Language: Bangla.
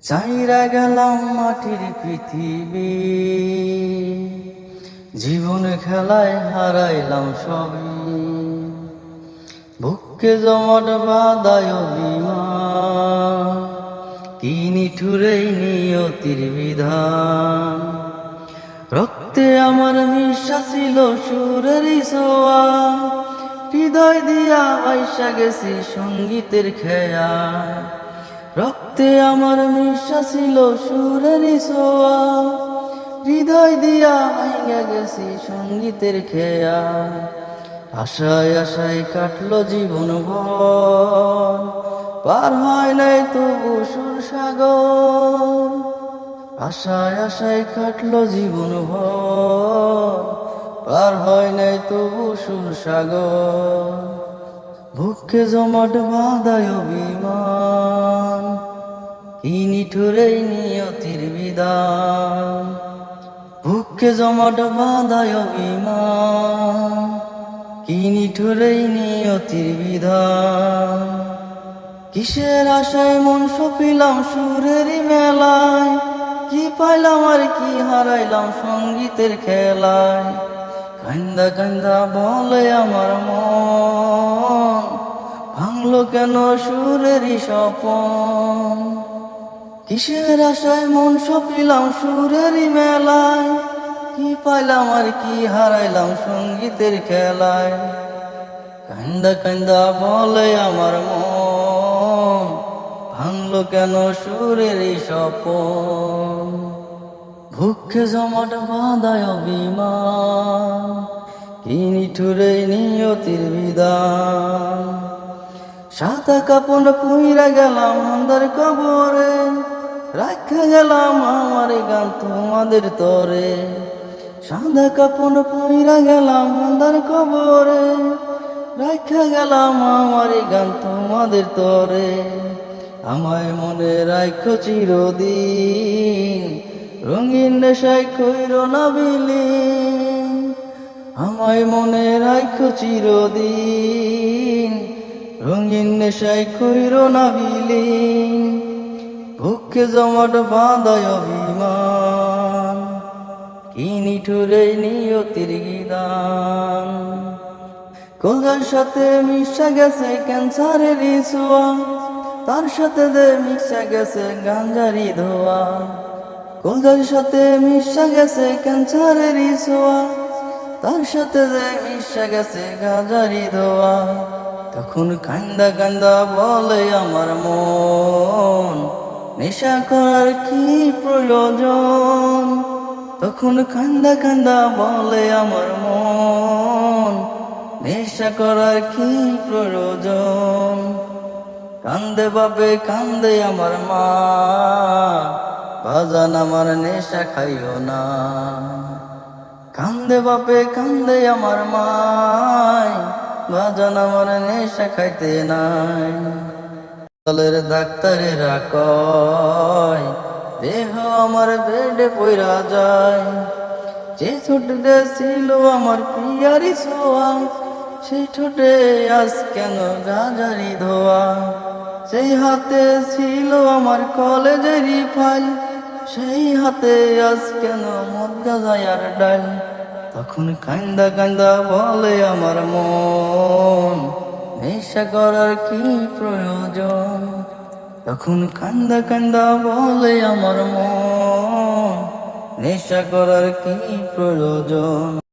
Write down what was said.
চাইরা গেলাম মাটির পৃথিবী, জীবন খেলায় হারাইলাম সবই। বুকে জমাট বাঁধায় অভিমান, কি নিঠুরেই নিয়তির বিধান। রক্তে আমার মিশা ছিল সুরের ছোঁয়া, হৃদয় দিয়া আইসা গেছি সঙ্গীতের খেয়া। রক্তে আমার মিশা ছিল সুরের ছোঁয়া, হৃদয় দিয়া আইগা গেছি সঙ্গীতের খেয়া। আশায় আশায় কাটলো জীবন ভর, পার হয় নাই তবু সুর সাগর। আশায় আশায় কাটলো জীবন ভর, পার হয় নাই তবু সুর সাগর। বুকে জমাট বাঁধায় অভিমান, কি নিঠুরেই নিয়তির বিধান। বুকে জমাট বাঁধায় অভিমান, কি নিঠুরেই নিয়তির বিধান। কিসের আশায় মন সপিলাম সুরের মেলায়, কি পাইলাম আর কি হারাইলাম সঙ্গীতের খেলায়। কান্দা কান্দা বলে আমার মন, ভাঙলো কেন সুরেরই স্বপন। কিসের আশায় মন সপিলাম সুরেরই মেলায়, কি পাইলাম আর কি হারাইলাম সঙ্গীতের খেলায়। কান্দা কান্দা বলে আমার মন, ভাঙলো কেন সুরেরই স্বপন। বুকে জমাট বাঁধায় অভিমান, কি নিঠুরেই নিয়তির বিধান। সাদা কাপড় পুইরা গেলাম আন্ধার কবরে, রাখা গেলাম আমার গান তোমাদের তরে। সাদা কাপড় পুইরা গেলাম আন্ধার কবরে, রাখা গেলাম আমার গান তোমাদের তরে। আমায় মনে রাখো চিরদিন, রঙিন নেশায় কইরো না বিলীন। আমায় মনে রাখো চিরদিন, রঙিন নেশায় কইরো না বিলীন। বুকে জমাট বাঁধায় অভিমান, কি নিঠুরেই নিয়তির বিধান। কলজার সাথে মিশা গেছে ক্যান্সারের ছোঁয়া, তার সাথে যে মিশা গেছে গাঞ্জারি ধোয়া। কলজার সাথে মিশা গেছে ক্যান্সারের ছোঁয়া, তার সাথে যে মিশা গেছে গাঞ্জারি ধোয়া। তখন কান্দা কান্দা বলে আমার মন, নেশা করার কি প্রয়োজন। তখন কান্দা কান্দা বলে আমার মন, নেশা করার কি প্রয়োজন। কান্দে বাপে কান্দে আমার মা, বাজান আমার নেশা খাইও না। কান্দে বাপে কান্দে আমার মায়, বাজান আমার নেশা খাইতে নাই। দলের ডাক্তারেরা কয় দেহ আমার বেডে পইরা যায়। যে ছোটে ছিল আমার প্রিয়ারি ছোঁয়া, সেই ঠোঁটে আজ কেন গাজারি ধোয়া। সেই হাতে ছিল আমার কলেজেরই ফাইল, সেই হাতে আজ কেন মদ গাজায়ার ডাল। তখন কান্দা কান্দা বলে আমার মন, নেশা করার কি প্রয়োজন। তখন কান্দা কান্দা বলে আমার মন, নেশা করার কি প্রয়োজন।